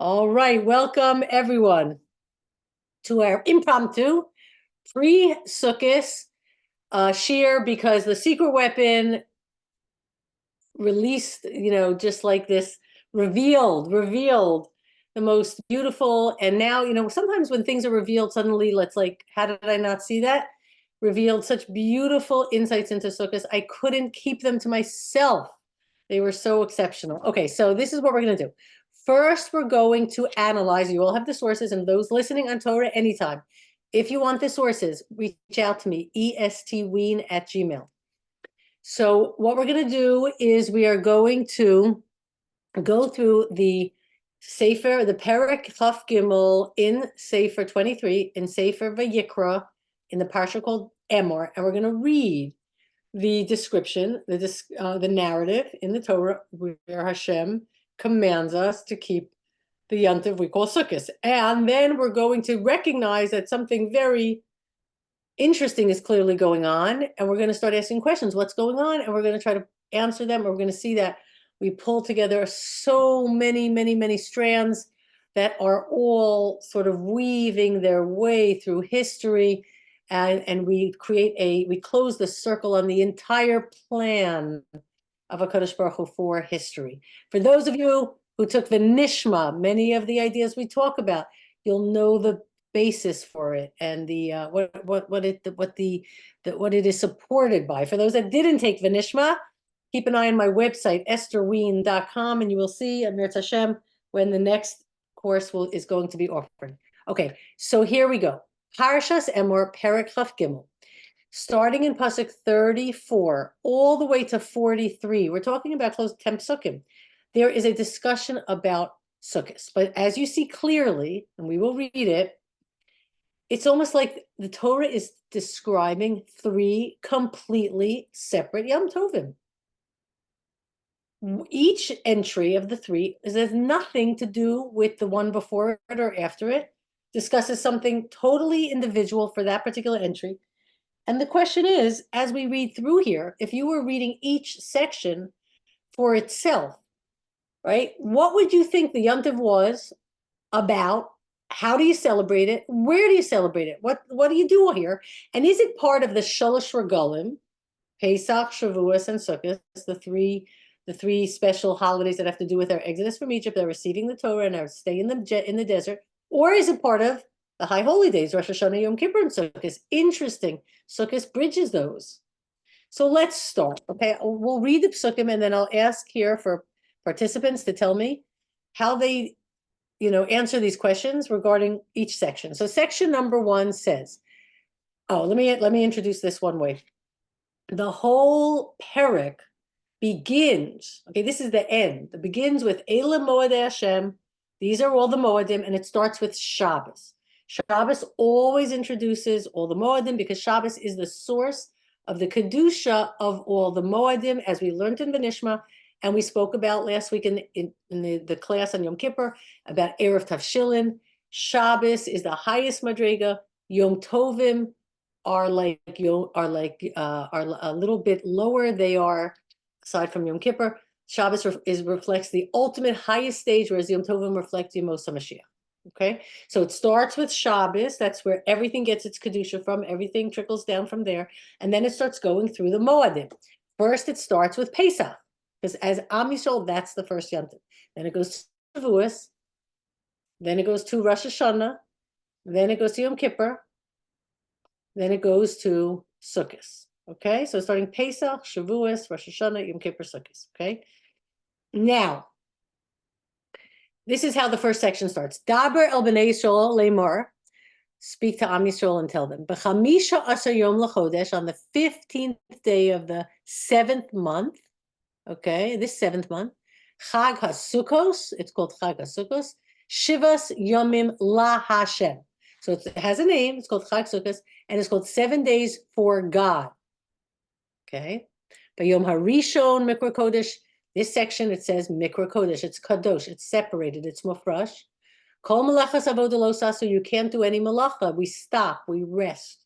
All right, welcome everyone to our impromptu pre-Sukkot shir, because the secret weapon released, just like this, revealed the most beautiful. And now, sometimes when things are revealed suddenly, let's like, how did I not see that? Revealed such beautiful insights into Sukkot. I couldn't keep them to myself. They were so exceptional. Okay, so this is what we're going to do. First, we're going to analyze. You all have the sources, and those listening on Torah anytime. If you want the sources, reach out to me, estwein@gmail. So what we're going to do is we are going to go through the Sefer, the Perek Chaf Gimel in Sefer 23, in Sefer Vayikra, in the parsha called Emor, and we're going to read the description, the narrative in the Torah where Hashem commands us to keep the yontif we call Sukkot. And then we're going to recognize that something very interesting is clearly going on, and we're going to start asking questions. What's going on? And we're going to try to answer them. We're going to see that we pull together so many strands that are all sort of weaving their way through history, and we close the circle on the entire plan of HaKadosh Baruch Hu for history. For those of you who took the Nishma, many of the ideas we talk about, you'll know the basis for it and the what it is supported by. For those that didn't take the Nishma, keep an eye on my website, estwein.com, and you will see, Amir Hashem, when the next course is going to be offered. Okay, so here we go. Parshas Emor, Perek Chaf Gimel. Starting in Pasuk 34, all the way to 43, we're talking about close to 10 Psukim. There is a discussion about Sukkot, but as you see clearly, and we will read it, it's almost like the Torah is describing three completely separate Yom Tovim. Each entry of the three has nothing to do with the one before it or after it, discusses something totally individual for that particular entry. And the question is, as we read through here, if you were reading each section for itself, right, what would you think the Yom Tov was about? How do you celebrate it? Where do you celebrate it? What do you do here? And is it part of the Shalosh Regalim, Pesach, Shavuos, and Sukkot, the three special holidays that have to do with our exodus from Egypt, our receiving the Torah, and our stay in the desert? Or is it part of the High Holy Days, Rosh Hashanah, Yom Kippur, and Sukkot? Interesting. Sukkot bridges those. So let's start. Okay, we'll read the psukim, and then I'll ask here for participants to tell me how they, answer these questions regarding each section. So section number 1 says, let me introduce this one way. The whole perek begins. Okay, this is the end. It begins with Eila Moedei Hashem. These are all the Moedim, and it starts with Shabbos. Shabbos always introduces all the Moedim because Shabbos is the source of the Kedusha of all the Moedim, as we learned in Benishma, and we spoke about last week in the class on Yom Kippur about Erev Tavshilin. Shabbos is the highest Madrega. Yom Tovim are a little bit lower. They are, aside from Yom Kippur, Shabbos reflects the ultimate highest stage, whereas Yom Tovim reflects Yemos HaMashiach. Okay, so it starts with Shabbos. That's where everything gets its Kedusha from. Everything trickles down from there. And then it starts going through the Moadim. First, it starts with Pesach, because as Am Yisrael, that's the first Yom Tov. Then it goes to Shavuos. Then it goes to Rosh Hashanah. Then it goes to Yom Kippur. Then it goes to Sukkot. Okay, so starting Pesach, Shavuos, Rosh Hashanah, Yom Kippur, Sukkot. Okay, now, this is how the first section starts. Daber el bnei Yisrael lemor, speak to Am Yisrael and tell them. B'chamisha asar yom lachodesh, on the 15th day of the 7th month. Okay, this 7th month. Chag HaSukkos, it's called Chag HaSukkos. Shivas Yomim La Hashem. So it has a name, it's called Chag Sukkos, and it's called 7 days for God. Okay, but Yom HaRishon Mikra Kodesh, this section, it says Mikra Kodesh, it's Kadosh, it's separated, it's Mufrash. Kol Malachas Avodah Lo Sasu, you can't do any Malacha, we stop, we rest.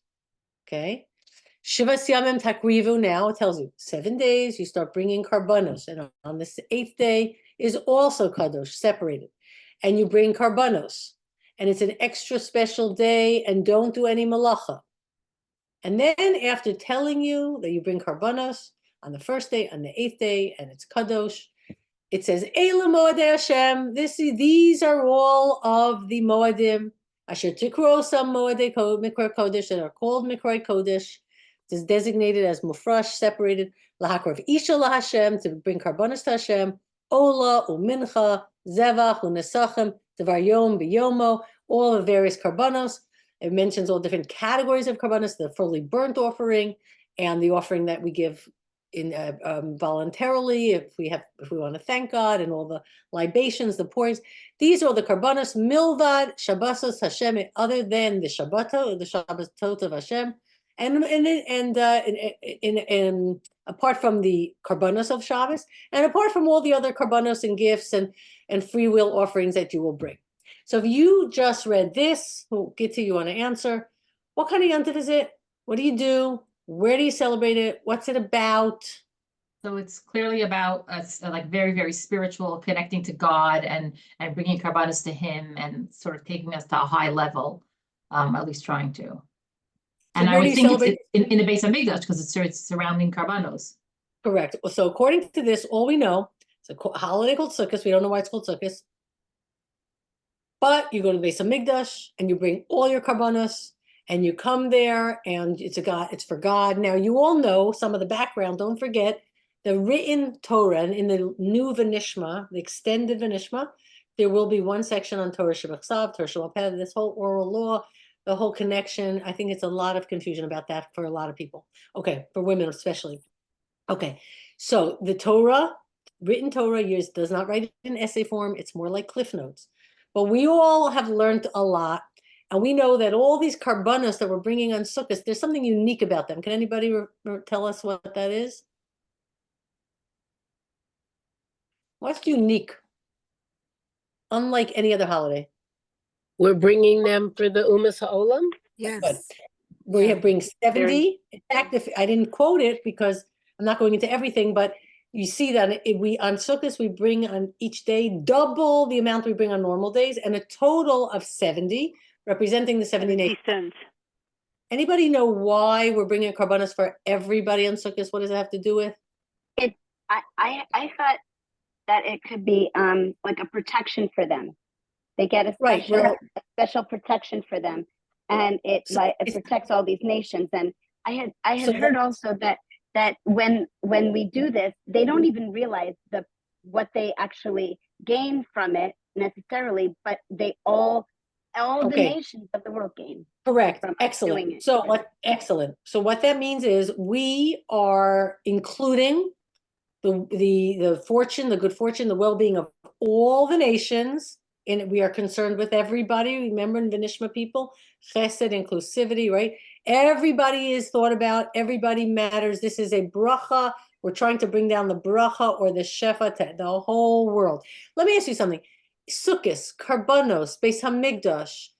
Okay, Shivas Yamim Takrivu, now it tells you 7 days, you start bringing Karbanos, and on the 8th day is also Kadosh, separated. and you bring karbanos. And it's an extra special day, and don't do any malacha. And then after telling you that you bring karbanos on the first day, on the 8th day, and it's kadosh, it says, Eila Moadei Hashem. These are all of the Moadim. Asher Tikro, some Moadei Mikra Kodesh that are called Mikra Kodesh. It is designated as Mufrash, separated. Lahakrav Isha La Hashem, to bring karbanos to Hashem. Ola, Umincha, Zevach, Unesachem, Devar Yom, Biyomo, all the various karbanos. It mentions all different categories of karbanos, the fully burnt offering, and the offering that we give in voluntarily if we want to thank God, and all the libations, the pourings. These are the karbanos milvad shabbasos Hashem, other than the Shabbatot of Hashem, and apart from the karbanos of Shabbos, and apart from all the other karbanos and gifts and free will offerings that you will bring. So if you just read this, we'll get to you on an answer. What kind of yontif is it? What do you do? Where do you celebrate it? What's it about? So it's clearly about us, like very, very spiritual, connecting to God and bringing karbanos to Him and sort of taking us to a high level, at least trying to. And I would think it's in the base of Mikdash because it's surrounding karbanos. Correct. So according to this, all we know, it's a holiday called Sukkot. We don't know why it's called Sukkot. But you go to the base of Mikdash and you bring all your karbanos. And you come there, and it's for God. Now, you all know some of the background. Don't forget the written Torah, and in the new Vanishma, the extended Vanishma, there will be one section on Torah Shebachsav, Torah Shabbat, this whole oral law, the whole connection. I think it's a lot of confusion about that for a lot of people. Okay, for women especially. Okay, so the Torah, written Torah, does not write in essay form. It's more like Cliff Notes. But we all have learned a lot. And we know that all these karbanos that we're bringing on Sukkot, there's something unique about them. Can anybody tell us what that is? What's unique? Unlike any other holiday. We're bringing them for the Umas Ha'olam? Yes. Good. We bring 70. In fact, if I didn't quote it because I'm not going into everything, but you see that on Sukkot, we bring on each day double the amount we bring on normal days, and a total of 70. Representing the 70 nations. Anybody know why we're bringing karbanos for everybody on Sukkot? What does it have to do with? I thought that it could be like a protection for them. They get a special protection for them, and it protects all these nations. And I had heard also that when we do this, they don't even realize what they actually gain from it necessarily, but they all the nations of the world gain. Correct. Excellent. Excellent. So what that means is we are including the fortune, the good fortune, the well-being of all the nations. And we are concerned with everybody. Remember in Vanishma people, chesed, inclusivity, right? Everybody is thought about. Everybody matters. This is a bracha. We're trying to bring down the bracha or the shefa to the whole world. Let me ask you something. Sukkot, karbanos, Beis Hamikdash,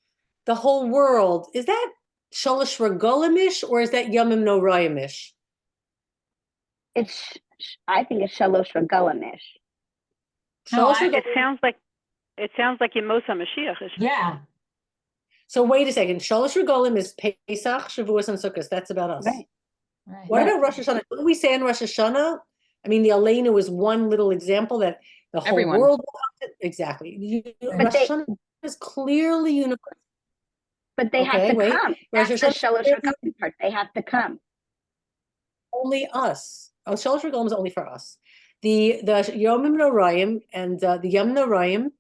the whole world, is that Shalosh Regolimish or is that Yomim Norayimish? I think it's Shalosh Regolimish. It sounds like Yemos HaMashiach. Yeah. So wait a second. Shalosh Regolim is Pesach, Shavuos, and Sukkot. That's about us. Right. What about Rosh Hashanah? What do we say in Rosh Hashanah? I mean, the Aleinu is one little example that the whole world exactly. Rosh Hashanah is clearly universal. But they have to come. That's the Shalosh Regalim part. They have to come. Only us. Oh, Shalosh Regalim is only for us. The Yomim Norayim and the Yom Norayim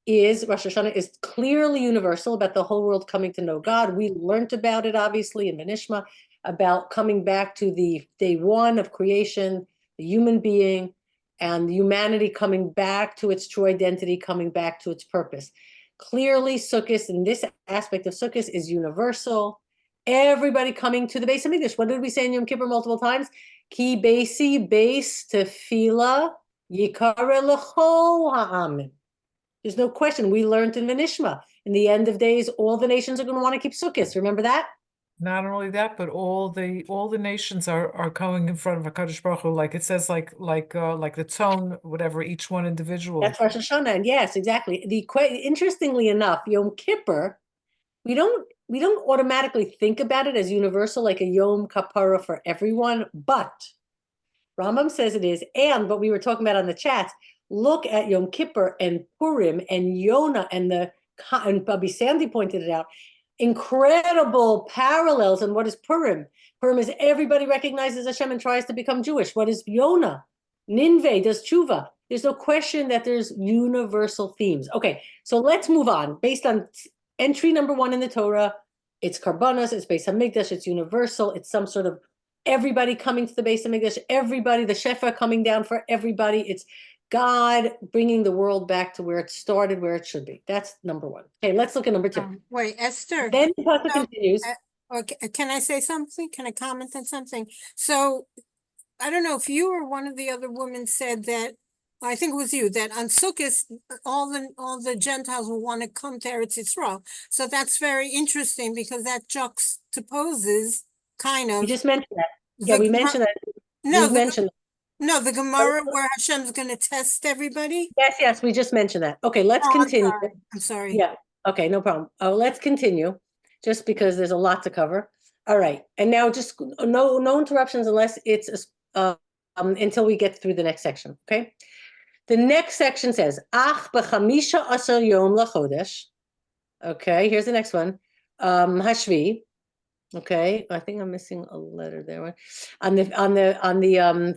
is Rosh Hashanah is clearly universal about the whole world coming to know God. We learned about it obviously in Vanishma about coming back to the day one of creation, the human being, and humanity coming back to its true identity, coming back to its purpose. Clearly, Sukkot, in this aspect of Sukkot, is universal. Everybody coming to the Beis Hamikdash. What did we say in Yom Kippur multiple times? Ki beisi beis tefila yikare l'chol ha'amim. There's no question. We learned in Vanishma. In the end of days, all the nations are going to want to keep Sukkot. Remember that? not only that, but all the nations are going in front of HaKadosh Baruch Hu, like it says, like the tone, whatever, each one individually. That's Rosh Hashanah, and yes, exactly. Interestingly enough, Yom Kippur, we don't automatically think about it as universal, like a Yom Kapara for everyone, but Rambam says it is. And what we were talking about on the chat, look at Yom Kippur and Purim and Yonah and Bobby Sandy pointed it out. Incredible parallels. And what is Purim? Purim is everybody recognizes Hashem and tries to become Jewish. What is Yonah? Ninveh does tshuva. There's no question that there's universal themes. Okay, so let's move on. Based on entry number 1 in the Torah, it's Karbanos, it's Beis Hamikdash, it's universal, it's some sort of everybody coming to the Beis Hamikdash, everybody, the Shefa coming down for everybody. It's God bringing the world back to where it started, where it should be. That's number 1. Okay, let's look at number 2. Wait, Esther. Then the pasuk So, continues. Okay, can I say something? Can I comment on something? So, I don't know if you or one of the other women said that, I think it was you, that on Sukkot, all the Gentiles will want to come to Eretz Yisrael. So that's very interesting because that juxtaposes kind of. We just mentioned that. Yeah, we mentioned that. No, we mentioned. No, the Gemara where Hashem's going to test everybody. Yes, we just mentioned that. Okay, let's continue. I'm sorry. Yeah, okay, no problem. Oh, let's continue, just because there's a lot to cover. All right, and now just no interruptions unless it's until we get through the next section. Okay, the next section says Ach b'chamisha asar yom lachodesh. Okay, here's the next one. Hashvi. Okay, I think I'm missing a letter there. On the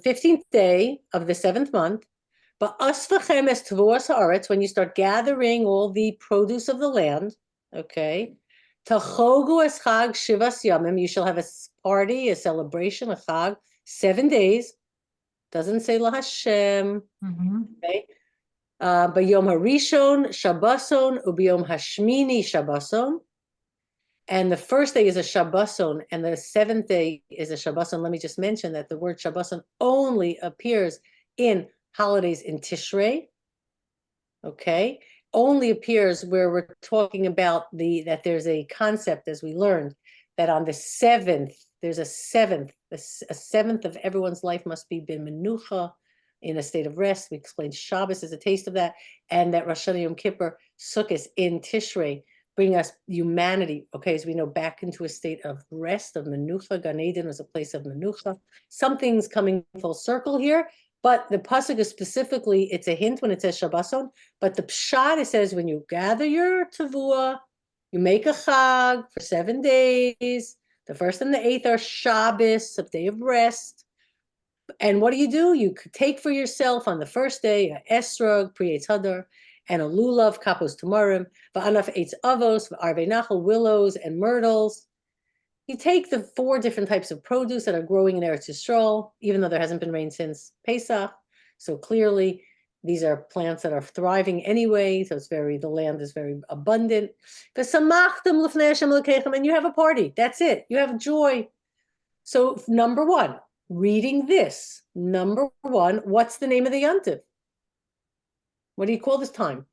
15th day of the 7th month, but asvachem es tvuas haaretz, when you start gathering all the produce of the land, okay, tachogu es chag shivas yamim, you shall have a party, a celebration, a chag, 7 days. Doesn't say la Hashem. Okay. Bayom harishon shabbason ubiyom hashmini shabbason. And the first day is a Shabboson, and the 7th day is a Shabboson. Let me just mention that the word Shabboson only appears in holidays in Tishrei. Okay, only appears where we're talking about that there's a concept, as we learned, that on the 7th there's a 7th. A 7th of everyone's life must be bin menucha, in a state of rest. We explained Shabbos is a taste of that, and that Rosh Hashanah Yom Kippur Sukkot in Tishrei bring us humanity, okay, as we know, back into a state of rest, of menucha. Gan Eden was a place of menucha. Something's coming full circle here, but the pasuk is specifically, it's a hint when it says Shabboson, but the pshat, it says when you gather your tavua, you make a chag for 7 days. The 1st and the 8th are Shabbos, a day of rest. And what do? You take for yourself on the 1st day, a esrog, pri-etz hadar, and a lulav, kapos tamarim, va'anaf eitz avos, va'arvei nachal, willows and myrtles. You take the 4 different types of produce that are growing in Eretz Yisrael, even though there hasn't been rain since Pesach. So clearly, these are plants that are thriving anyway. So the land is very abundant. V'samachtem l'fnei Hashem Elokechem, and you have a party. That's it. You have joy. So number 1, reading this. Number 1, what's the name of the yontif? What do you call this time?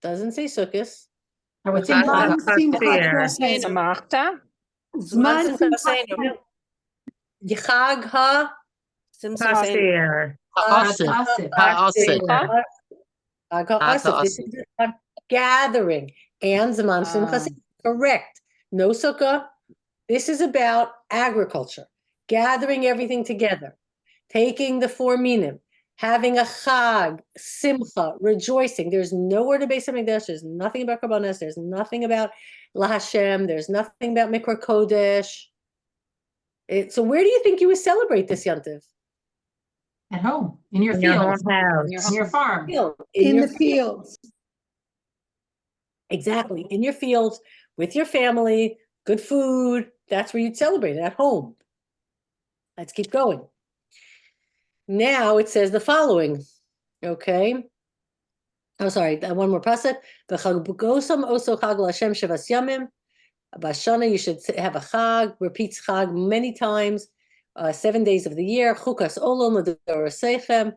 Doesn't say Sukkot. I would say Samachta? Zman Chag HaAsif. This is a gathering. And Zman Simchas. Correct. No Sukkah. This is about agriculture. Gathering everything together. Taking the 4 minim. Having a chag, simcha, rejoicing. There's nowhere to Beis Hamikdash. There's nothing about Karbanos. There's nothing about La Hashem. There's nothing about Mikra Kodesh. So where do you think you would celebrate this yontif? At home, in your fields, in your farm. In the fields. Exactly. In your fields, with your family, good food. That's where you'd celebrate it, at home. Let's keep going. Now it says the following, okay? Oh, sorry, one more pasuk. V'chagosam oso chag l'Hashem shevas yamim. Bashana, you should have a chag, repeats chag many times, 7 days of the year. Chukas olam l'dorosechem.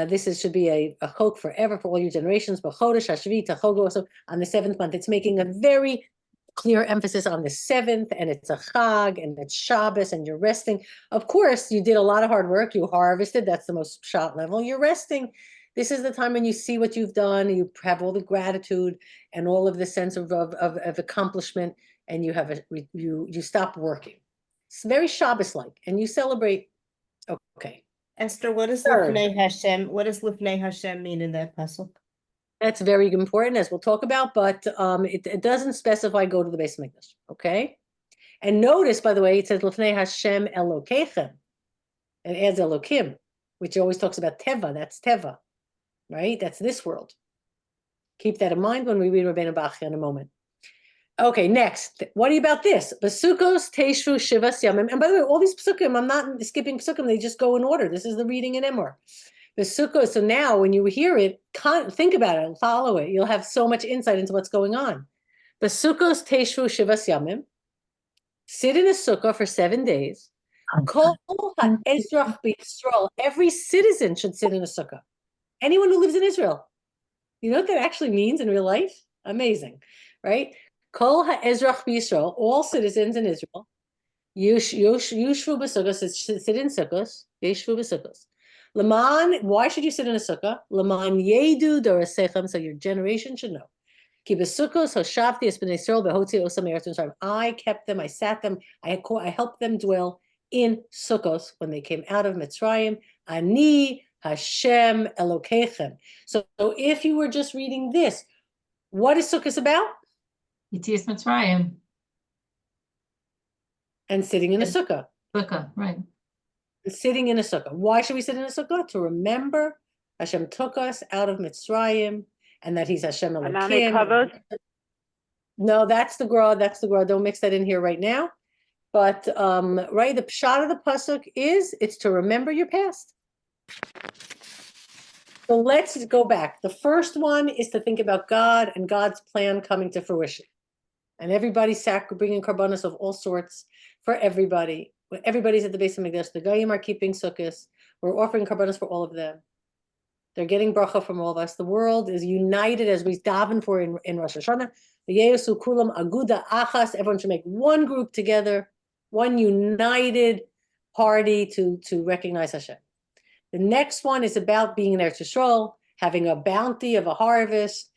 This should be a chok forever for all your generations. B'chodesh hashvi tachogu, also on the 7th month. It's making a very clear emphasis on the 7th, and it's a Chag, and it's Shabbos, and you're resting. Of course, you did a lot of hard work. You harvested. That's the most shot level. You're resting. This is the time when you see what you've done. You have all the gratitude and all of the sense of accomplishment, and you have you stop working. It's very Shabbos-like, and you celebrate. Okay. Esther, what does Third. Lifnei Hashem? What does Lifnei Hashem mean in that pasuk? That's very important, as we'll talk about, but it doesn't specify go to the Beis Hamikdash, okay? And notice, by the way, it says Lifnei Hashem Elokechem, and adds Elokim, which always talks about Teva. That's Teva, right? That's this world. Keep that in mind when we read Rabbeinu Bach in a moment. Okay, next. What about this? Besukos Teishvu Shivas Yamim. And by the way, all these psukim, I'm not skipping psukim, they just go in order. This is the reading in Emor. Besukos, so now when you hear it, think about it, follow it. You'll have so much insight into what's going on. Besukos Teishvu Shivas Yamim. Sit in a sukkah for 7 days. Kol ha'ezrach b'Yisrael. Every citizen should sit in a sukkah. Anyone who lives in Israel. You know what that actually means in real life? Amazing, right? Kol ha'ezrach b'Yisrael, all citizens in Israel, yushvu b'sukkos, sit in sukkos, yeshvu b'sukkos. Laman, why should you sit in a sukkah? Laman yedu dorasechem, so your generation should know. Ki b'sukkos hoshavti es b'nei Yisrael behotzi osam eretz Mitzrayim. I kept them, I sat them, I helped them dwell in sukkos when they came out of Mitzrayim. Ani Hashem Elokechem. So if you were just reading this, what is sukkos about? Yetzias Mitzrayim. And sitting in a sukkah. Sukkah, right. Sitting in a sukkah. Why should we sit in a sukkah? To remember Hashem took us out of Mitzrayim and that He's Hashem Elokim. No, that's the Gra. That's the Gra. Don't mix that in here right now. But right, the pshat of the pasuk is it's to remember your past. So let's go back. The first one is to think about God and God's plan coming to fruition. And everybody's bringing karbanos of all sorts for everybody. Everybody's at the Beis Hamikdash. The Goyim are keeping sukkahs. We're offering karbanos for all of them. They're getting bracha from all of us. The world is united as we daven for in Rosh Hashanah. The Yesu Kulam Aguda Achas. Everyone should make one group together, one united party to recognize Hashem. The next one is about being in Eretz Yisrael, having a bounty of a harvest.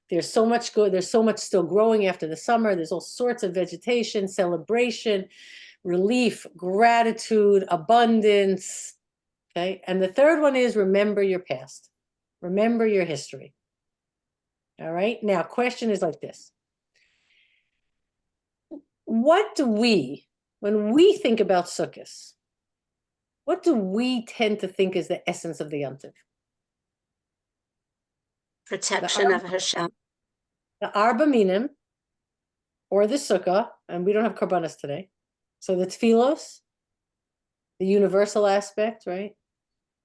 There's so much good. There's so much still growing after the summer. There's all sorts of vegetation, celebration, relief, gratitude, abundance. Okay. And the third one is remember your past. Remember your history. All right. Now, question is like this. What do we, when we think about Sukkot, what do we tend to think is the essence of the Yom Tov? Protection of Hashem. The Arba Minim, or the Sukkah, and we don't have Karbanos today. So the Tfilos, the universal aspect, right?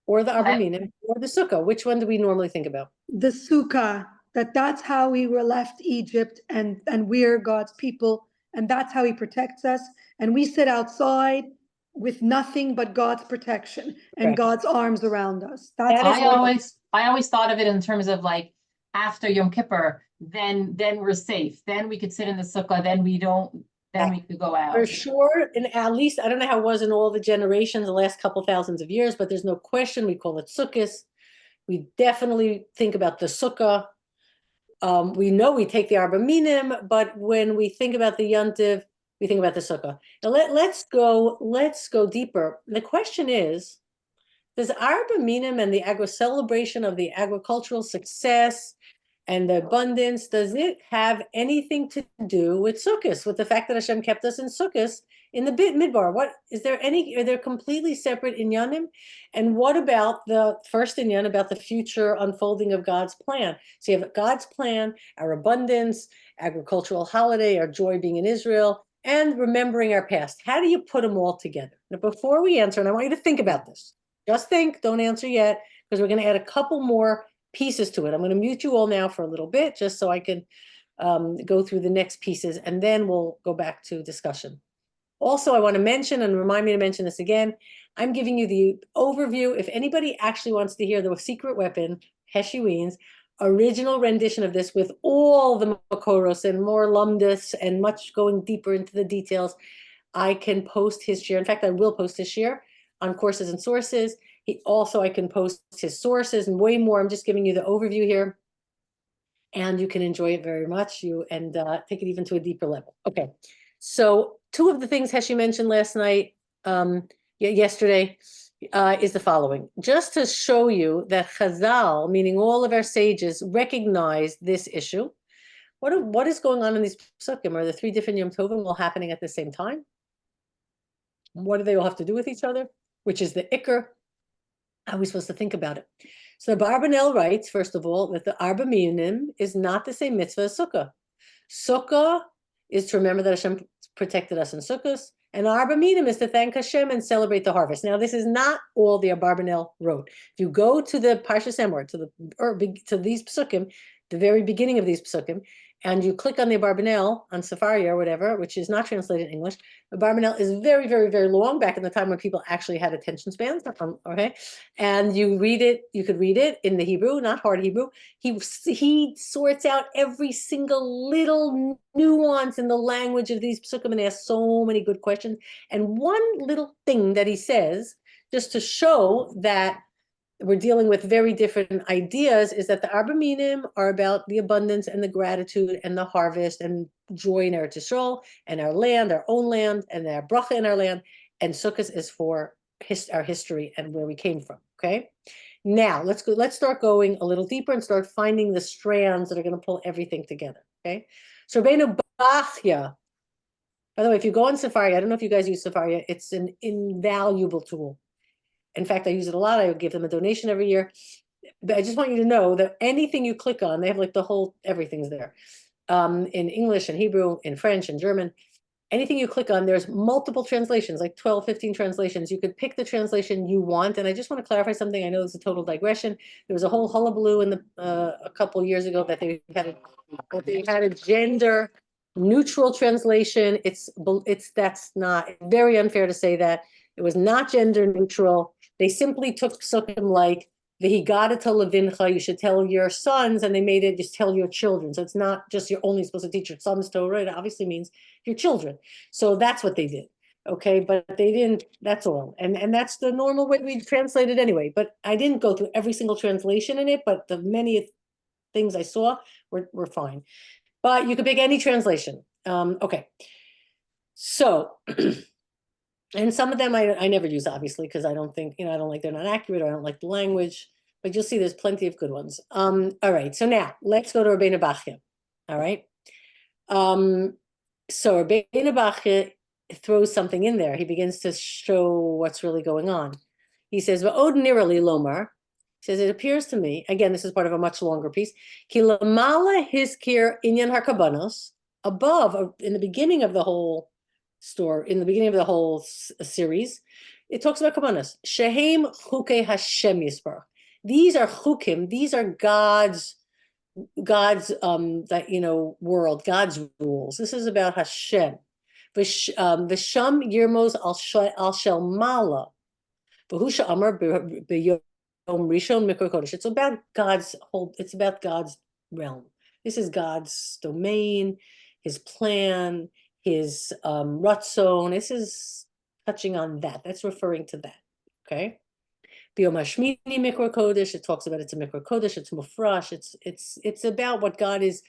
Or the Arba Minim, or the Sukkah. Which one do we normally think about? The Sukkah, that's how we were left Egypt, and we're God's people, and that's how He protects us. And we sit outside with nothing but God's protection and Correct. God's arms around us. I always thought of it in terms of like after Yom Kippur, then we're safe. Then we could sit in the sukkah. Then we could go out. For sure, and at least I don't know how it was in all the generations, the last couple thousands of years, but there's no question we call it Sukkot. We definitely think about the sukkah. We know we take the Arba Minim, but when we think about the Yom Tov, we think about the sukkah. Now let's go deeper. The question is, does Arba Minim and the celebration of the agricultural success and the abundance, does it have anything to do with Sukkot, with the fact that Hashem kept us in Sukkot in the Midbar? Are they completely separate inyanim? And what about the first inyan, about the future unfolding of God's plan? So you have God's plan, our abundance, agricultural holiday, our joy being in Israel, and remembering our past. How do you put them all together? Now, before we answer, and I want you to think about this, just think, don't answer yet, because we're going to add a couple more pieces to it. I'm going to mute you all now for a little bit, just so I can go through the next pieces, and then we'll go back to discussion. Also, I want to mention, and remind me to mention this again, I'm giving you the overview. If anybody actually wants to hear the secret weapon, Heshiween's, original rendition of this with all the makoros and more lumdus and much going deeper into the details, I can post his share. In fact, I will post his share on courses and sources. I can post his sources and way more. I'm just giving you the overview here, and you can enjoy it very much. Take it even to a deeper level. Okay, so two of the things Heshi mentioned last night, yesterday, is the following. Just to show you that Chazal, meaning all of our sages, recognize this issue. What is going on in these psukim? Are the three different Yom Tovim all happening at the same time? What do they all have to do with each other? Which is the Iker? How are we supposed to think about it? So the Barbanel writes, first of all, that the Arba Minim is not the same mitzvah as Sukkah. Sukkah is to remember that Hashem protected us in Sukkot, and Arba Minim is to thank Hashem and celebrate the harvest. Now, this is not all the Barbanel wrote. If you go to the Parshas Emor, to these psukim, the very beginning of these psukim, and you click on the Barbanel on Safari or whatever, which is not translated in English, the Barbanel is very, very, very long, back in the time when people actually had attention spans, okay? And you read it, you could read it in the Hebrew, not hard Hebrew. He sorts out every single little nuance in the language of these psukim and asks so many good questions. And one little thing that he says, just to show that we're dealing with very different ideas, is that the Arba Minim are about the abundance and the gratitude and the harvest and joy in Eretz Yisrael and our land, our own land, and our bracha in our land. And Sukkot is for our history and where we came from. Okay. Now let's start going a little deeper and start finding the strands that are going to pull everything together. Okay. So Rabbeinu Bachya. By the way, if you go on Safari, I don't know if you guys use Safari. It's an invaluable tool. In fact, I use it a lot. I would give them a donation every year. But I just want you to know that anything you click on, they have like the whole, everything's there. In English and Hebrew, in French and German. Anything you click on, there's multiple translations, like 12, 15 translations. You could pick the translation you want. And I just want to clarify something. I know it's a total digression. There was a whole hullabaloo in a couple of years ago that they had a gender neutral translation. That's not, very unfair to say that. It was not gender neutral. They simply took psukim like v'higata levincha, you should tell your sons, and they made it just tell your children. So it's not just you're only supposed to teach your sons Torah. It obviously means your children. So that's what they did. Okay, but they didn't. That's all, and that's the normal way we translate it anyway. But I didn't go through every single translation in it. But the many things I saw were fine. But you could pick any translation. Okay, so. And some of them I never use, obviously, because I don't think, I don't like they're not accurate, or I don't like the language, but you'll see there's plenty of good ones. All right, so now let's go to Rabbeinu Bachya. All right. So Rabbeinu Bachya throws something in there. He begins to show what's really going on. He says, ordinarily Lomar, he says, it appears to me, again, this is part of a much longer piece, Ki lamala hiskir inyan harkabanos, above, in the beginning of the whole in the beginning of the whole series, it talks about Kabbanas. Shehem chukei Hashem Yisparach. These are chukim. These are God's world, God's rules. This is about Hashem. V'sham yirmos al shel mala. V'husha amar b'yom rishon mikra kodesh. It's about God's whole. It's about God's realm. This is God's domain, His plan, His ratzon. This is touching on that. That's referring to that. Okay. B'yom hashmini mikra kodesh. It talks about it's a mikra kodesh. It's mufrash. It's about what God is,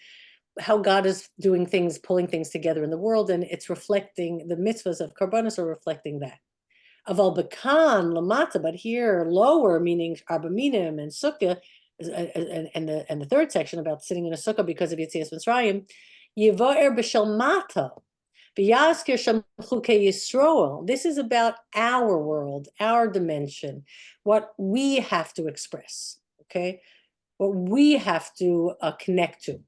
how God is doing things, pulling things together in the world, and it's reflecting the mitzvahs of karbanos are reflecting that. Aval bekan lamata, but here lower, meaning Arba Minim and Sukkah, and the third section about sitting in a sukkah because of Yetzias Mitzrayim, Yivaer b'shel mata. This is about our world, our dimension, what we have to express, okay? What we have to connect to.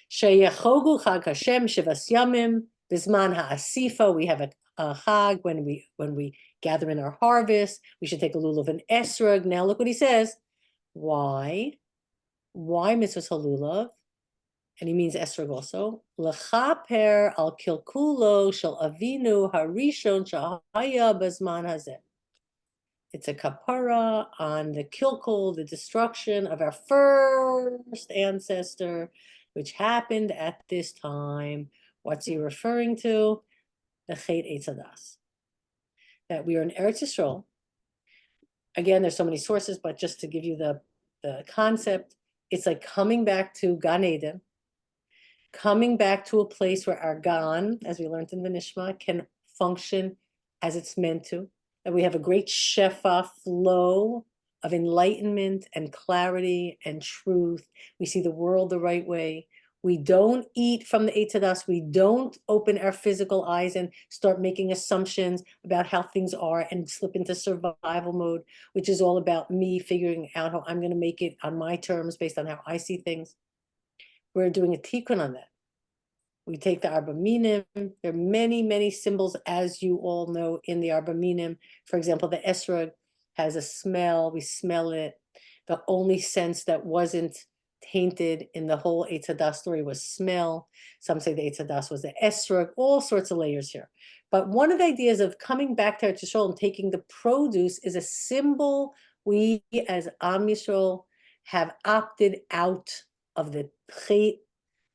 Sheyechogu chag Hashem shivas yamim bisman ha'asifa. We have a chag when we gather in our harvest. We should take a lulav and esrog. Now look what he says. Why mitzvahs halulav? And he means esrog also. L'chaper al kilkulo shel avinu harishon shahaya bezman hazeh. It's a kapara on the kilkul, the destruction of our first ancestor, which happened at this time. What's he referring to? The Chet Eitz Hadas. That we are in Eretz Yisrael. Again, there's so many sources, but just to give you the concept, it's like coming back to Gan Eden, coming back to a place where our Gan, as we learned in the Nishma, can function as it's meant to. That we have a great shefa flow of enlightenment and clarity and truth. We see the world the right way. We don't eat from the Eitz Hadas. We don't open our physical eyes and start making assumptions about how things are and slip into survival mode, which is all about me figuring out how I'm going to make it on my terms based on how I see things. We're doing a tikkun on that. We take the Arba Minim. There are many, many symbols, as you all know, in the Arba Minim. For example, the esrog has a smell. We smell it. The only sense that wasn't tainted in the whole Eitz Hadas story was smell. Some say the Eitz Hadas was the esrog. All sorts of layers here. But one of the ideas of coming back to Eretz Yisrael and taking the produce is a symbol we, as Am Yisrael, have opted out of the Chet.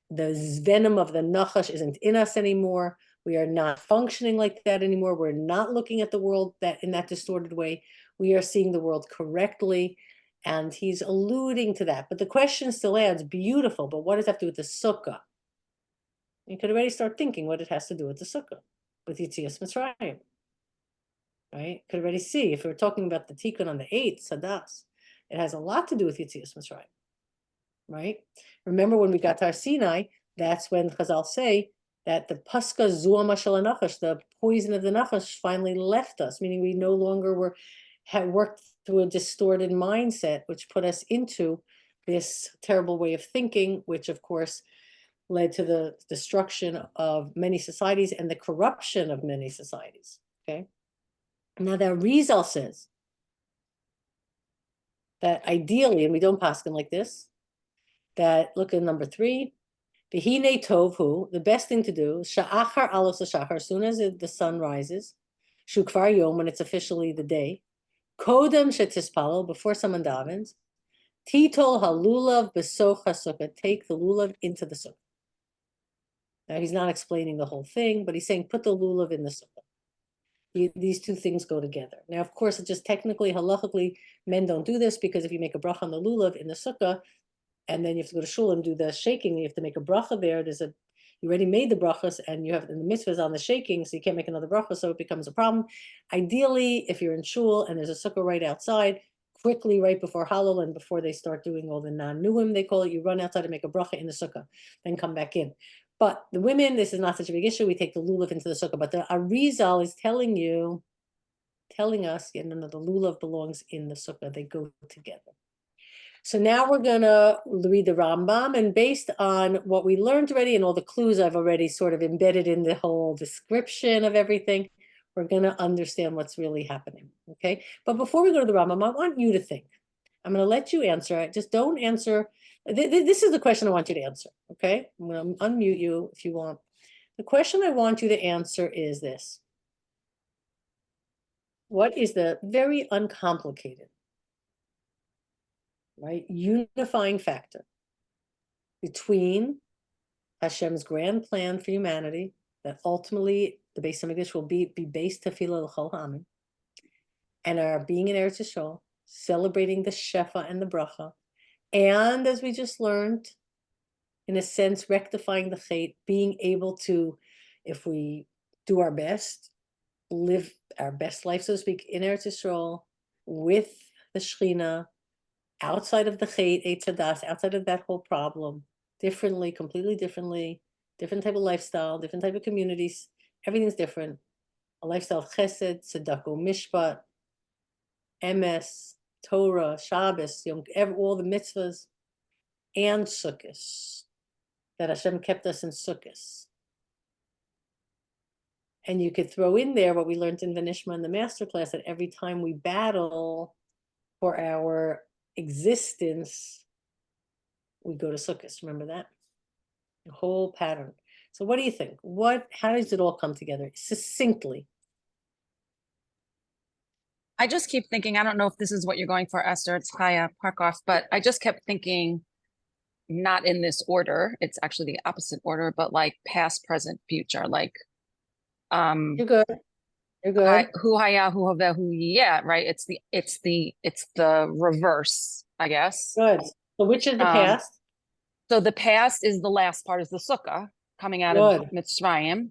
The venom of the Nachash isn't in us anymore. We are not functioning like that anymore. We're not looking at the world in that distorted way. We are seeing the world correctly. And he's alluding to that. But the question still adds, beautiful, but what does that have to do with the Sukkah? You could already start thinking what it has to do with the Sukkah, with Yetzias Mitzrayim. Right? Could already see, if we're talking about the Tikkun on the 8th, Sadas, it has a lot to do with Yetzias Mitzrayim. Right? Remember when we got to our Sinai, that's when Chazal say that the Paska Zuama Shel Nachash, the poison of the Nachash, finally left us, meaning we no longer had worked through a distorted mindset, which put us into this terrible way of thinking, which of course led to the destruction of many societies and the corruption of many societies. Okay. Now that Rizal says that ideally, and we don't paskin like this, that look at number 3, V'hinei tovhu, the best thing to do, sha'achar alos ha'shachar, as soon as the sun rises, shukvar yom, when it's officially the day, kodem shetispalo, before someone davens, titol halulav besoch hasukkah, take the lulav into the sukkah. Now he's not explaining the whole thing, but he's saying put the lulav in the sukkah. These two things go together. Now, of course, it's just technically, halachically, men don't do this because if you make a bracha on the lulav in the sukkah, and then you have to go to shul and do the shaking, you have to make a bracha there. You already made the brachas, and you have the mitzvahs on the shaking, so you can't make another bracha, so it becomes a problem. Ideally, if you're in shul and there's a sukkah right outside, quickly right before Halal and before they start doing all the non-nuim, they call it, you run outside and make a bracha in the sukkah, then come back in. But the women, this is not such a big issue. We take the lulav into the sukkah, but the Arizal is telling us, the lulav belongs in the sukkah. They go together. So now we're going to read the Rambam, and based on what we learned already and all the clues I've already sort of embedded in the whole description of everything, we're going to understand what's really happening, okay? But before we go to the Rambam, I want you to think. I'm going to let you answer. Just don't answer. This is the question I want you to answer, okay? I'm going to unmute you if you want. The question I want you to answer is this. What is the very uncomplicated, right, unifying factor between Hashem's grand plan for humanity, that ultimately the Beis Hamikdash will be based tefillah l'chol ha'amim, and our being in Eretz Yisrael, celebrating the shefa and the bracha, and as we just learned, in a sense, rectifying the chet, being able to, if we do our best, live our best life, so to speak, in Eretz Yisrael with the Shechina, outside of the Chet, Eitz Hadas, outside of that whole problem, differently, completely differently, different type of lifestyle, different type of communities, everything's different. A lifestyle of Chesed, Tzedakah, Mishpat, Emes, Torah, Shabbos, Yom, all the mitzvahs, and Sukkot, that Hashem kept us in Sukkot. And you could throw in there what we learned in the Nishma in the masterclass, that every time we battle for our existence, we go to Sukkot. Remember that? The whole pattern. So what do you think? How does it all come together? Succinctly. I just keep thinking, I don't know if this is what you're going for, Esther, it's Chaya Parkoff, but I just kept thinking, not in this order, it's actually the opposite order, but like past, present, future, like, You're good. You're good. hu haya, hu hava, hu yeah, right? It's the reverse, I guess. Good. So which is the past? So the past is the last part is the sukkah coming out Good. of Mitzrayim.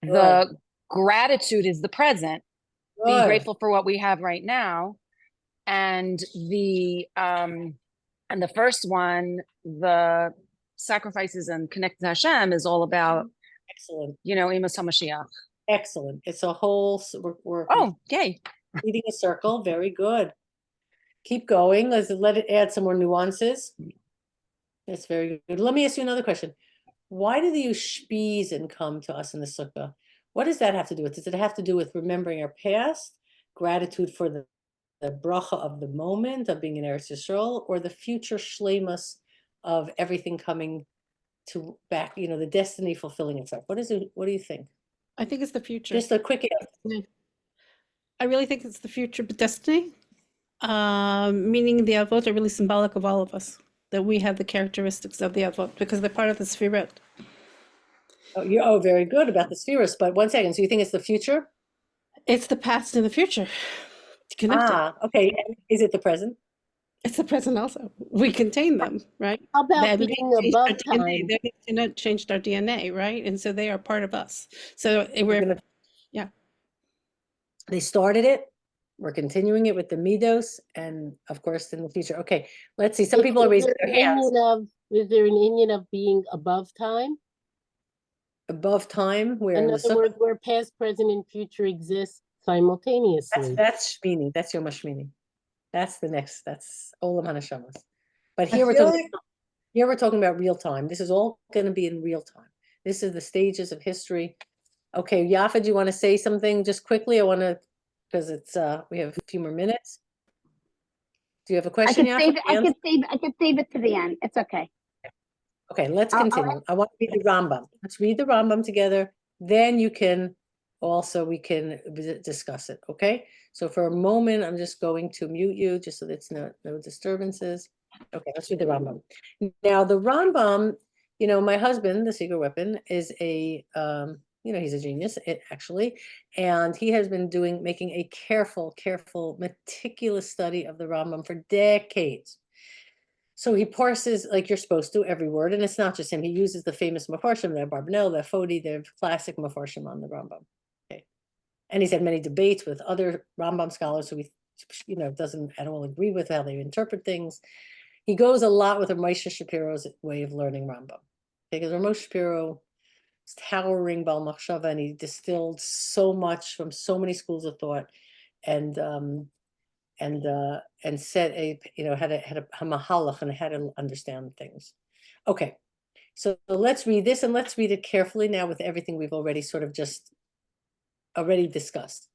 Good. The gratitude is the present, being Good. grateful for what we have right now. And the first one, the sacrifices and connecting to Hashem, is all about, Excellent. Imas HaMashiach. Excellent. It's a whole, we're Oh, yay. completing a circle. Very good. Keep going. Let it add some more nuances. That's very good. Let me ask you another question. Why do the Ushpizin come to us in the Sukkah? What does that have to do with? Does it have to do with remembering our past, gratitude for the bracha of the moment of being in Eretz Yisrael, or the future shlemus of everything coming to back, the destiny fulfilling itself? What is it? What do you think? I think it's the future. Just a quick answer. I really think it's the future destiny, meaning the Avot are really symbolic of all of us, that we have the characteristics of the Avot because they're part of the Sfirat. Oh, very good about the spheres. But 1 second. So you think it's the future? It's the past and the future. Connected. Okay. Is it the present? It's the present also. We contain them, right? How about They being above time? They've not changed our DNA, right? And so they are part of us. So yeah. They started it. We're continuing it with the Midos, and of course in the future. Okay, let's see. Some people are raising their hands. Is there an Indian of being above time? Above time, where In other words, where past, present, and future exist simultaneously. That's Shmini. That's Yom HaShmini. That's the next. That's Olam HaNeshamas. But here we're talking about real time. This is all going to be in real time. This is the stages of history. Okay, Yafa, do you want to say something just quickly? I want to, because it's we have a few more minutes. Do you have a question, Yafa? I could save it to the end. It's okay. Okay, let's continue. I want to read the Rambam. Let's read the Rambam together. Then we can discuss it. Okay. So for a moment, I'm just going to mute you just so that's no disturbances. Okay, let's read the Rambam. Now the Rambam, my husband, the secret weapon, is a he's a genius, actually, and he has been making a careful, meticulous study of the Rambam for decades. So he parses like you're supposed to every word, and it's not just him. He uses the famous Mefarshim, the Barbanel, the Fodi, the classic Mefarshim on the Rambam. Okay, and he's had many debates with other Rambam scholars who he, doesn't at all agree with how they interpret things. He goes a lot with Moshe Shapiro's way of learning Rambam, because Moshe Shapiro is towering Bal Machshava, and he distilled so much from so many schools of thought, and said had a mahalach and how to understand things. Okay, so let's read this, and let's read it carefully now with everything we've already discussed.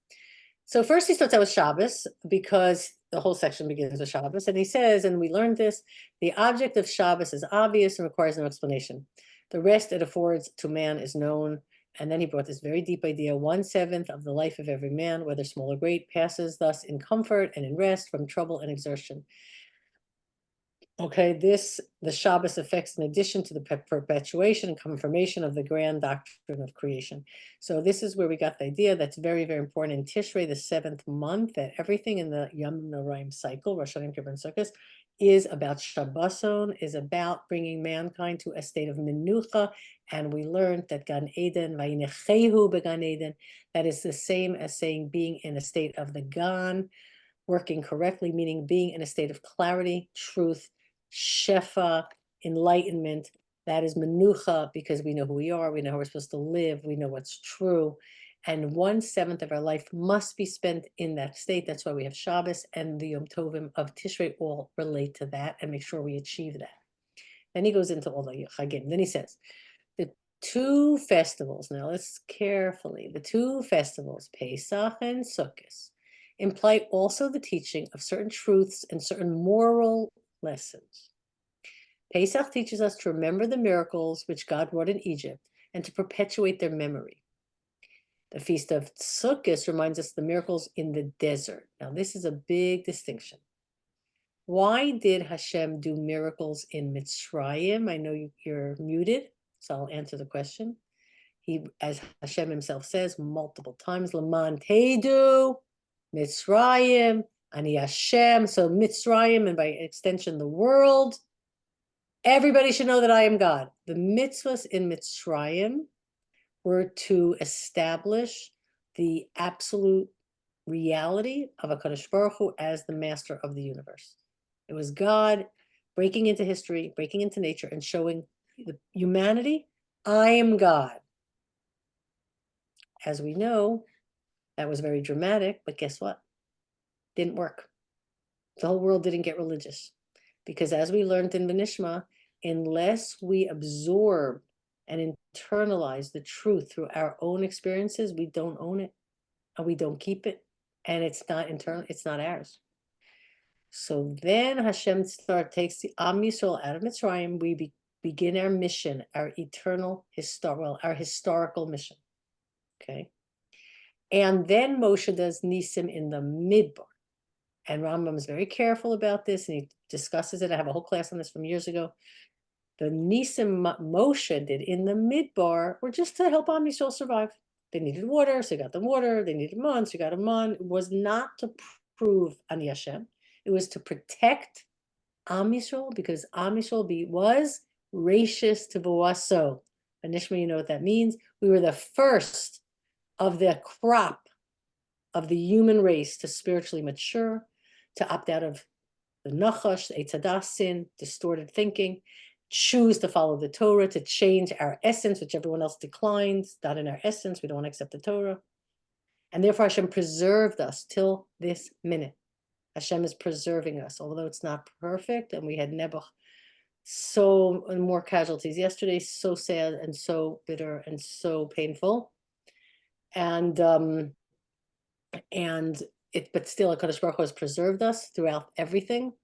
So first he starts out with Shabbos, because the whole section begins with Shabbos, and he says, and we learned this, the object of Shabbos is obvious and requires no explanation. The rest it affords to man is known. And then he brought this very deep idea: 1/7 of the life of every man, whether small or great, passes thus in comfort and in rest from trouble and exertion. Okay, the Shabbos affects in addition to the perpetuation and confirmation of the grand doctrine of creation. So this is where we got the idea that's very, very important in Tishrei, the 7th month, that everything in the Yom Noraim cycle, Rosh Hashanah, Kippur, and Sukkot, is about Shabboson, is about bringing mankind to a state of menucha. And we learned that Gan Eden, Vayinechehu beGan Eden, that is the same as saying being in a state of the Gan, working correctly, meaning being in a state of clarity, truth, shefa, enlightenment. That is menucha, because we know who we are, we know how we're supposed to live, we know what's true. And 1/7 of our life must be spent in that state. That's why we have Shabbos, and the Yom Tovim of Tishrei all relate to that and make sure we achieve that. Then he goes into all the Chagim. Then he says, the two festivals, now let's carefully, the two festivals, Pesach and Sukkot, imply also the teaching of certain truths and certain moral lessons. Pesach teaches us to remember the miracles which God wrought in Egypt and to perpetuate their memory. The Feast of Sukkot reminds us the miracles in the desert. Now, this is a big distinction. Why did Hashem do miracles in Mitzrayim? I know you're muted, so I'll answer the question. He, as Hashem himself says multiple times, Laman Tedu, Mitzrayim, Ani Hashem. So Mitzrayim, and by extension, the world. Everybody should know that I am God. The mitzvahs in Mitzrayim were to establish the absolute reality of HaKadosh Baruch Hu as the master of the universe. It was God breaking into history, breaking into nature, and showing the humanity, I am God. As we know, that was very dramatic, but guess what? Didn't work. The whole world didn't get religious. Because as we learned in Benishma, unless we absorb and internalize the truth through our own experiences, we don't own it, and we don't keep it, and it's not internal, it's not ours. So then Hashem takes the Am Yisrael out of Mitzrayim. We begin our mission, our eternal, our historical mission. Okay. And then Moshe does Nisim in the Midbar. And Rambam is very careful about this, and he discusses it. I have a whole class on this from years ago. The Nisim Moshe did in the Midbar were just to help Am Yisrael survive. They needed water, so he got them water. They needed man, so he got a man. It was not to prove Ani Hashem. It was to protect Am Yisrael, because Am Yisrael was rachis to Boaso. Anishma, you know what that means? We were the first of the crop of the human race to spiritually mature, to opt out of the nachash, the eitzadas sin, distorted thinking, choose to follow the Torah, to change our essence, which everyone else declines, not in our essence, we don't want to accept the Torah. And therefore Hashem preserved us till this minute. Hashem is preserving us, although it's not perfect, and we had Nebuch, so more casualties yesterday, so sad and so bitter and so painful. And but still, HaKadosh Baruch Hu has preserved us throughout everything.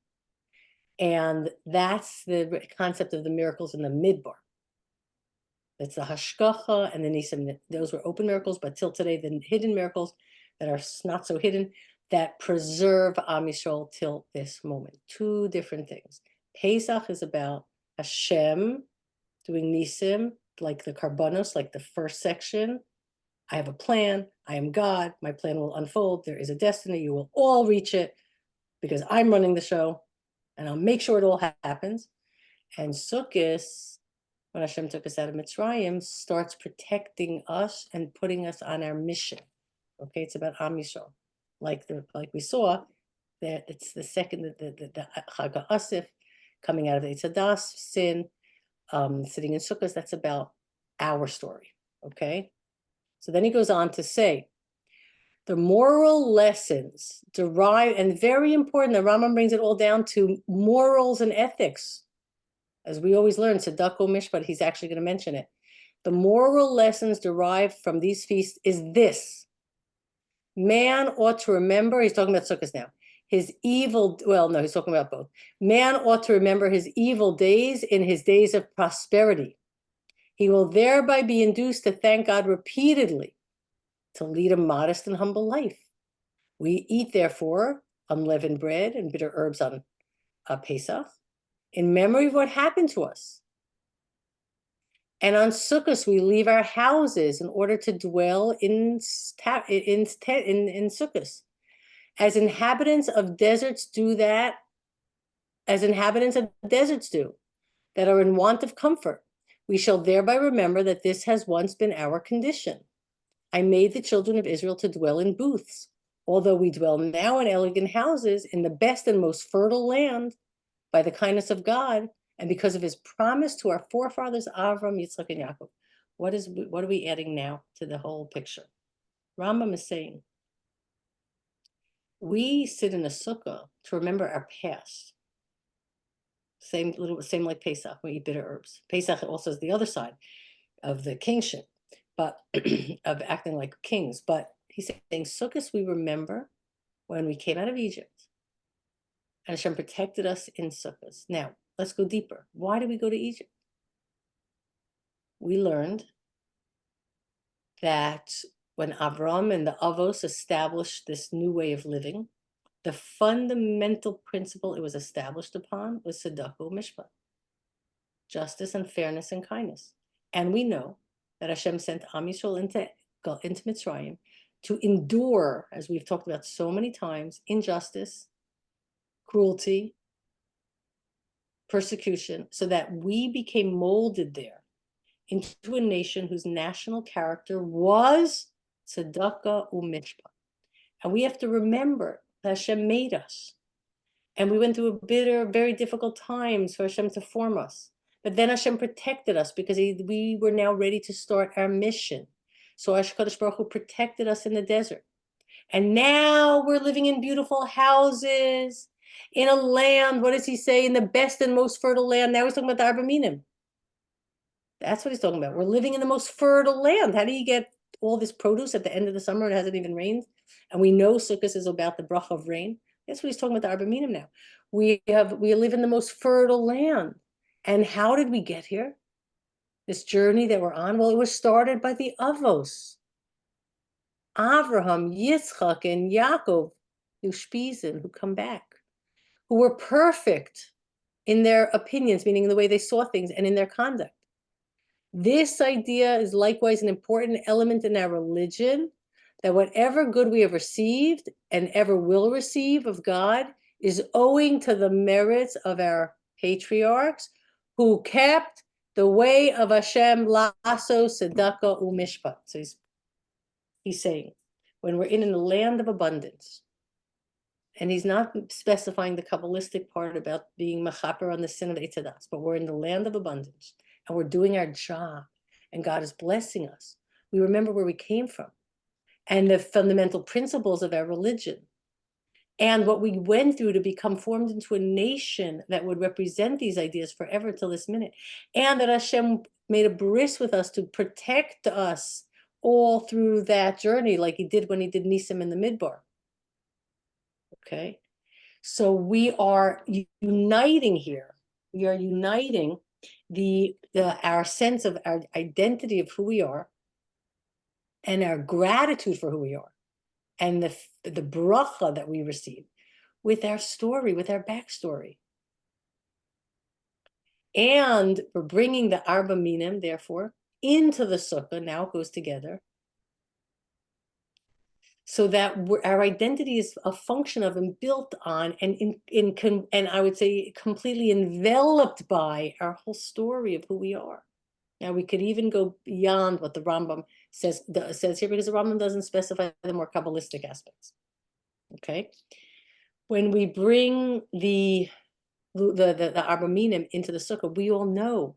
And that's the concept of the miracles in the Midbar. It's the Hashgacha and the Nisim. Those were open miracles, but till today, the hidden miracles that are not so hidden, that preserve Am Yisrael till this moment. Two different things. Pesach is about Hashem doing Nisim, like the Karbanos, like the first section. I have a plan. I am God. My plan will unfold. There is a destiny. You will all reach it because I'm running the show, and I'll make sure it all happens. And Sukkot, when Hashem took us out of Mitzrayim, starts protecting us and putting us on our mission. Okay, it's about Am Yisrael. Like we saw, that it's the second, the Chag HaAsif, coming out of the eitzadas sin, sitting in Sukkot. That's about our story. Okay. So then he goes on to say, the moral lessons derive, and very important, the Rambam brings it all down to morals and ethics. As we always learn, Tzedakah Mishpat, he's actually going to mention it. The moral lessons derived from these feasts is this. Man ought to remember, he's talking about Sukkot now, his evil, well, no, he's talking about both. Man ought to remember his evil days in his days of prosperity. He will thereby be induced to thank God repeatedly, to lead a modest and humble life. We eat, therefore, unleavened bread and bitter herbs on Pesach, in memory of what happened to us. And on Sukkot, we leave our houses in order to dwell in Sukkot. As inhabitants of deserts do that, as inhabitants of deserts do, that are in want of comfort, we shall thereby remember that this has once been our condition. I made the children of Israel to dwell in booths, although we dwell now in elegant houses in the best and most fertile land by the kindness of God and because of his promise to our forefathers Avram, Yitzchak, and Yaakov. What are we adding now to the whole picture? Rambam is saying, we sit in a sukkah to remember our past. Same like Pesach, we eat bitter herbs. Pesach also is the other side of the kingship, but of acting like kings. But he's saying, Sukkot, we remember when we came out of Egypt, and Hashem protected us in Sukkot. Now, let's go deeper. Why did we go to Egypt? We learned that when Avram and the Avos established this new way of living, the fundamental principle it was established upon was tzedakah u'mishpat, justice and fairness and kindness. And we know that Hashem sent Am Yisrael into Mitzrayim to endure, as we've talked about so many times, injustice, cruelty, persecution, so that we became molded there into a nation whose national character was tzedakah u'mishpat. And we have to remember that Hashem made us. And we went through a bitter, very difficult times for Hashem to form us. But then Hashem protected us because we were now ready to start our mission. So HaKadosh Baruch Hu protected us in the desert. And now we're living in beautiful houses, in a land, what does he say, in the best and most fertile land. Now he's talking about the Arba Minim. That's what he's talking about. We're living in the most fertile land. How do you get all this produce at the end of the summer? It hasn't even rained. And we know Sukkot is about the bracha of rain. That's what he's talking about, the Arba Minim now. We live in the most fertile land. And how did we get here? This journey that we're on? Well, it was started by the Avos. Avraham, Yitzchak, and Yaakov, who come back, who were perfect in their opinions, meaning in the way they saw things and in their conduct. This idea is likewise an important element in our religion, that whatever good we have received and ever will receive of God is owing to the merits of our patriarchs who kept the way of Hashem, laso, tzedakah, u'mishpat. So he's saying, when we're in a land of abundance, and he's not specifying the Kabbalistic part about being machaper on the sin of Eitzadas, but we're in the land of abundance, and we're doing our job, and God is blessing us. We remember where we came from, and the fundamental principles of our religion, and what we went through to become formed into a nation that would represent these ideas forever till this minute, and that Hashem made a bris with us to protect us all through that journey, like he did when he did Nisim in the Midbar. Okay, so we are uniting here. We are uniting our sense of our identity of who we are, and our gratitude for who we are, and the bracha that we receive with our story, with our backstory. And we're bringing the Arba Minim, therefore, into the Sukkah. Now it goes together. So that our identity is a function of and built on and I would say completely enveloped by our whole story of who we are. Now we could even go beyond what the Rambam says here, because the Rambam doesn't specify the more Kabbalistic aspects. Okay, when we bring the Arba Minim into the Sukkah, we all know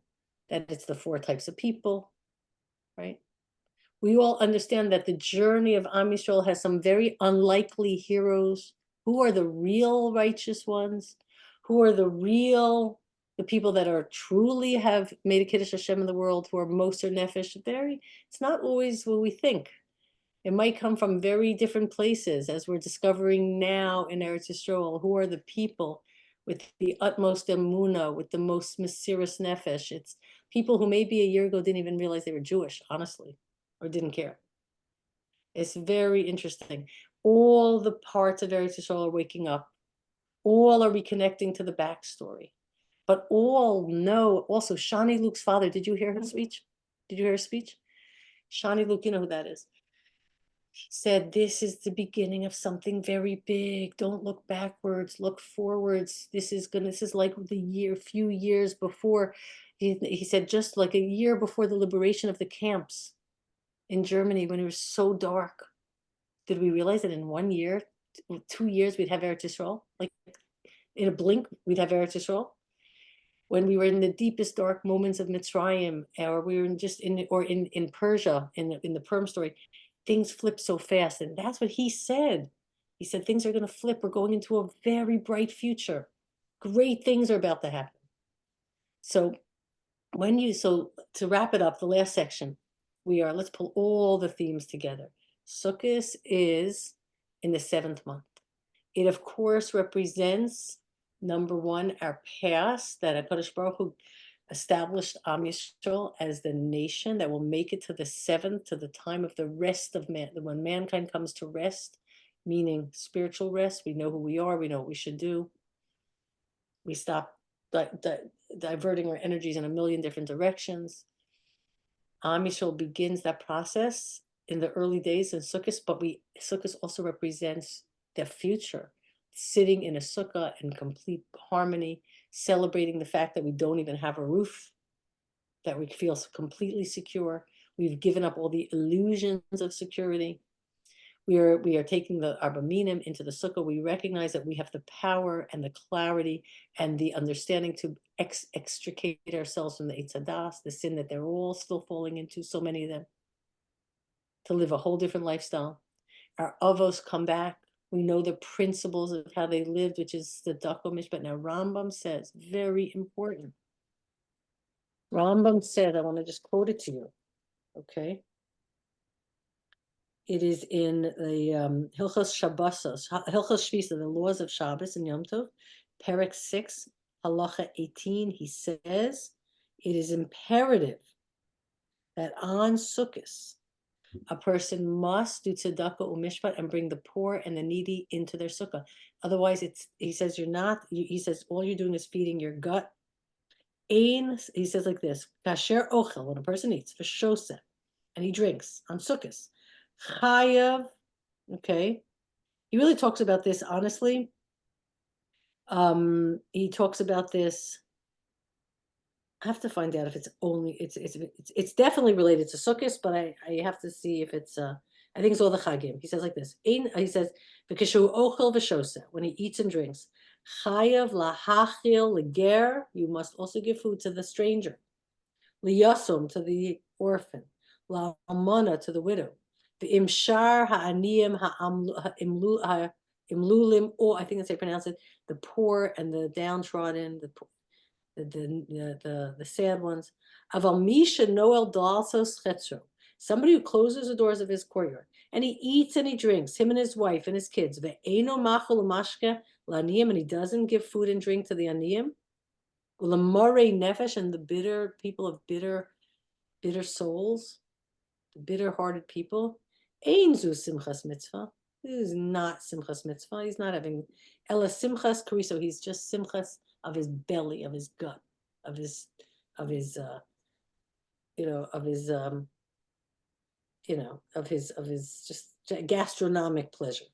that it's the 4 types of people, right? We all understand that the journey of Am Yisrael has some very unlikely heroes. Who are the real righteous ones? Who are the people that are truly have made a Kiddush Hashem in the world, who are Moser Nefesh? It's not always what we think. It might come from very different places, as we're discovering now in Eretz Yisrael. Who are the people with the utmost emunah, with the most Mesiras Nefesh? It's people who maybe a year ago didn't even realize they were Jewish, honestly, or didn't care. It's very interesting. All the parts of Eretz Yisrael are waking up. All are reconnecting to the backstory. But all know, also, Shani Luke's father, did you hear his speech? Did you hear his speech? Shani Luke, you know who that is. He said, this is the beginning of something very big. Don't look backwards, look forwards. This is like few years before. He said, just like a year before the liberation of the camps in Germany, when it was so dark. Did we realize that in 1 year, 2 years, we'd have Eretz Yisrael? Like in a blink, we'd have Eretz Yisrael? When we were in the deepest dark moments of Mitzrayim, or we were in Persia, in the Perm story, things flip so fast. And that's what he said. He said, things are going to flip. We're going into a very bright future. Great things are about to happen. So to wrap it up, the last section, let's pull all the themes together. Sukkot is in the 7th month. It, of course, represents, number one, our past, that HaKadosh Baruch Hu established Am Yisrael as the nation that will make it to the seventh, to the time of the rest of man, when mankind comes to rest, meaning spiritual rest. We know who we are, we know what we should do. We stop diverting our energies in a million different directions. Am Yisrael begins that process in the early days in Sukkot, but Sukkot also represents the future, sitting in a sukkah in complete harmony, celebrating the fact that we don't even have a roof, that we feel completely secure. We've given up all the illusions of security. We are taking the Arba Minim into the sukkah. We recognize that we have the power and the clarity and the understanding to extricate ourselves from the Eitz Hadas, the sin that they're all still falling into, so many of them, to live a whole different lifestyle. Our avos come back. We know the principles of how they lived, which is the Tzedakah Mishpat. Now Rambam says, very important. Rambam said, I want to just quote it to you, okay? It is in the Hilchos Shabbosos, Hilchos Shvisa, the laws of Shabbos and Yom Tov, Perek 6, Halacha 18. He says it is imperative that on Sukkot, a person must do tzedakah umishpat and bring the poor and the needy into their sukkah. Otherwise, he says he says all you're doing is feeding your gut. He says like this: kasher ochel, when a person eats, v'shoseh, and he drinks on Sukkot. Chayav, okay. He really talks about this honestly. He talks about this. I have to find out if it's only it's definitely related to Sukkot, but I have to see if it's I think it's all the Chagim. He says like this. He says v'kishu ochel v'shoseh, when he eats and drinks. Chayav lahachil leger, you must also give food to the stranger. Liyasum, to the orphan. La'amana, to the widow. The imshar ha'aniyim ha'imlulim, or I think that's how you pronounce it, the poor and the downtrodden, the sad ones. Aval misha noel dalsos chetzo, somebody who closes the doors of his courtyard and he eats and he drinks, him and his wife and his kids. Ve'eno machol mashke la'aniyim, and he doesn't give food and drink to the aniyim. Ulamore nefesh, and the bitter people of bitter souls, the bitter-hearted people. Ein zu simchas mitzvah. This is not simchas mitzvah. He's not having ela simchas kariso. He's just simchas of his belly, of his gut, of his just gastronomic pleasure.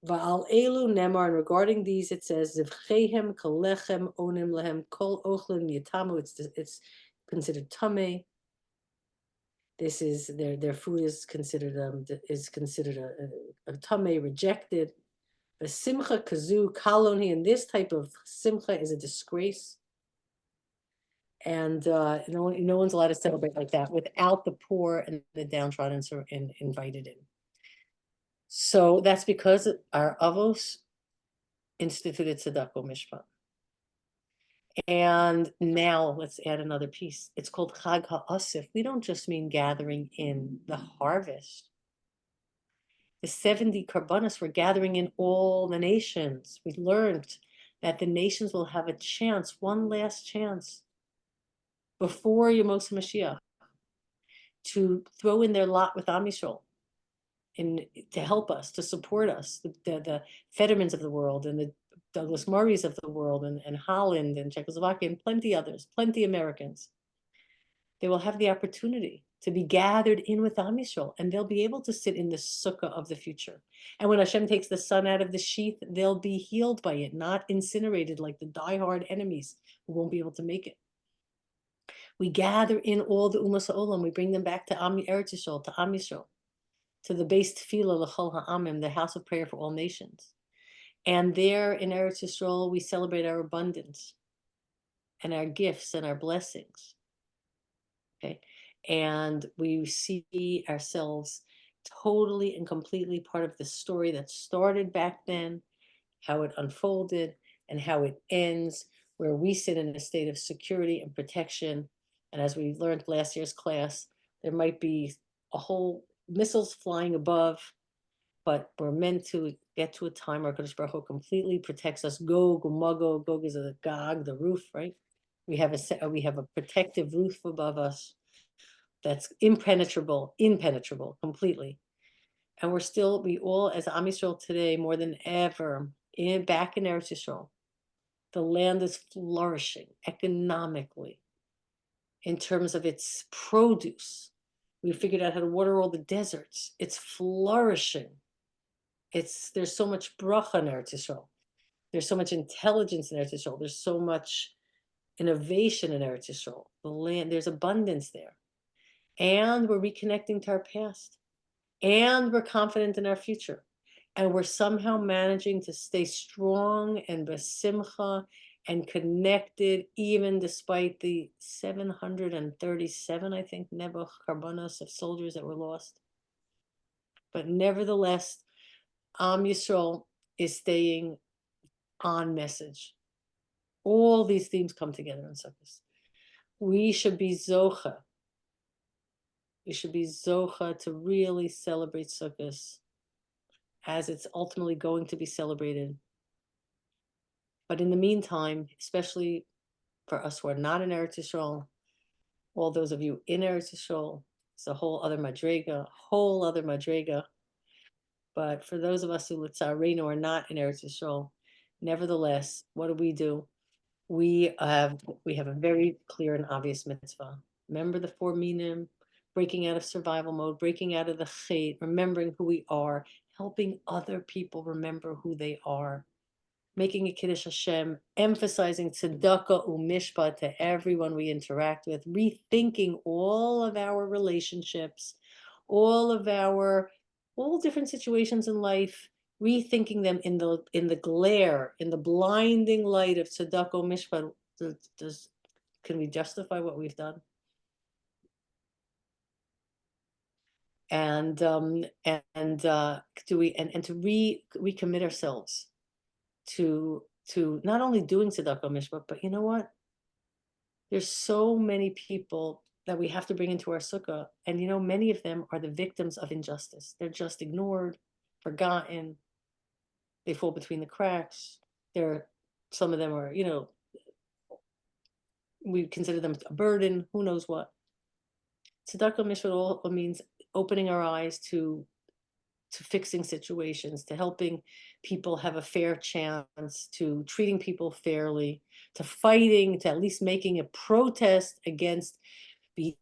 Va'al elu nemar, and regarding these it says zivchehem kolechem onim lehem kol ochlim yitamu. It's considered tameh. This is their food is considered a tameh, rejected. The simcha kazu kaloni, and this type of simcha is a disgrace. And no one's allowed to celebrate like that without the poor and the downtrodden invited in. So that's because our avos instituted tzedakah mishpat. And now let's add another piece. It's called Chag HaAsif. We don't just mean gathering in the harvest. The 70 karbanos, we're gathering in all the nations. We learned that the nations will have a chance, one last chance, before Yemos Mashiach, to throw in their lot with Am Yisrael, to help us, to support us, the Fettermans of the world and the Douglas Murrays of the world and Holland and Czechoslovakia and plenty others, plenty Americans. They will have the opportunity to be gathered in with Am Yisrael, and they'll be able to sit in the sukkah of the future. And when Hashem takes the sun out of the sheath, they'll be healed by it, not incinerated like the diehard enemies who won't be able to make it. We gather in all the Umas HaOlam, we bring them back to Eretz Yisrael, to Am Yisrael, to the Beis Tefillah L'chol Ha'amim, the house of prayer for all nations. And there in Eretz Yisrael, we celebrate our abundance and our gifts and our blessings. Okay, and we see ourselves totally and completely part of the story that started back then, how it unfolded, and how it ends, where we sit in a state of security and protection. And as we learned last year's class, there might be a whole missiles flying above, but we're meant to get to a time where Kadosh Baruch Hu completely protects us. Gog, Magog, Gog is a Gog, the roof, right? We have a protective roof above us that's impenetrable completely. And we all, as Am Yisrael today, more than ever, back in Eretz Yisrael, the land is flourishing economically in terms of its produce. We figured out how to water all the deserts. It's flourishing. There's so much bracha in Eretz Yisrael. There's so much intelligence in Eretz Yisrael. There's so much innovation in Eretz Yisrael. The land, there's abundance there. And we're reconnecting to our past. And we're confident in our future. And we're somehow managing to stay strong and besimcha and connected, even despite the 737, I think, nebuch karbanos of soldiers that were lost. But nevertheless, Am Yisrael is staying on message. All these themes come together in Sukkot. We should be zocha. We should be zocha to really celebrate Sukkot as it's ultimately going to be celebrated. But in the meantime, especially for us who are not in Eretz Yisrael, all those of you in Eretz Yisrael, it's a whole other madrega. But for those of us who l'tzarenu are not in Eretz Yisrael, nevertheless, what do? We have a very clear and obvious mitzvah. Remember the 4 minim, breaking out of survival mode, breaking out of the chait, remembering who we are, helping other people remember who they are, making a Kiddush Hashem, emphasizing tzedakah umishpat to everyone we interact with, rethinking all of our relationships, all different situations in life, rethinking them in the glare, in the blinding light of tzedakah umishpat. Can we justify what we've done? And to recommit ourselves to not only doing tzedakah mishpat, but you know what? There's so many people that we have to bring into our sukkah, and many of them are the victims of injustice. They're just ignored, forgotten. They fall between the cracks. Some of them are, we consider them a burden. Who knows what? Tzedakah mishpat all means opening our eyes to fixing situations, to helping people have a fair chance, to treating people fairly, to fighting, to at least making a protest against the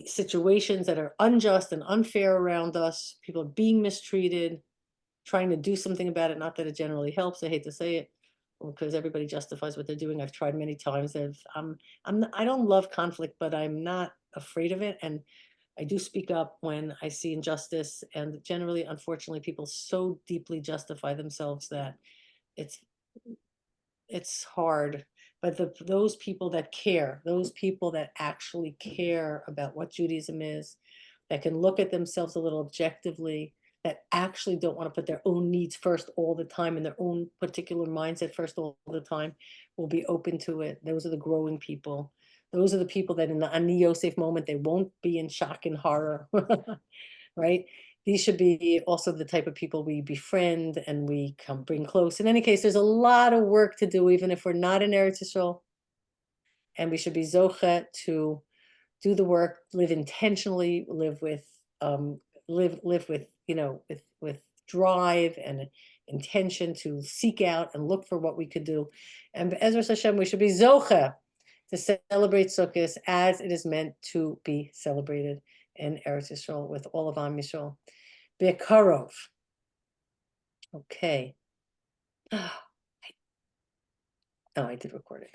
situations that are unjust and unfair around us. People are being mistreated, trying to do something about it. Not that it generally helps. I hate to say it, because everybody justifies what they're doing. I've tried many times. I don't love conflict, but I'm not afraid of it. And I do speak up when I see injustice, and generally, unfortunately, people so deeply justify themselves that it's hard. But those people that care, those people that actually care about what Judaism is, that can look at themselves a little objectively, that actually don't want to put their own needs first all the time and their own particular mindset first all the time, will be open to it. Those are the growing people. Those are the people that in the Ani Yosef moment, they won't be in shock and horror, right? These should be also the type of people we befriend and we bring close. In any case, there's a lot of work to do, even if we're not in Eretz Yisrael. And we should be zochet to do the work, live intentionally, live with with drive and intention to seek out and look for what we could do. And Be'ezras Hashem, we should be zoche to celebrate Sukkot as it is meant to be celebrated in Eretz Yisrael with all of Am Yisrael. Be'karov. Okay. Oh, I did record it.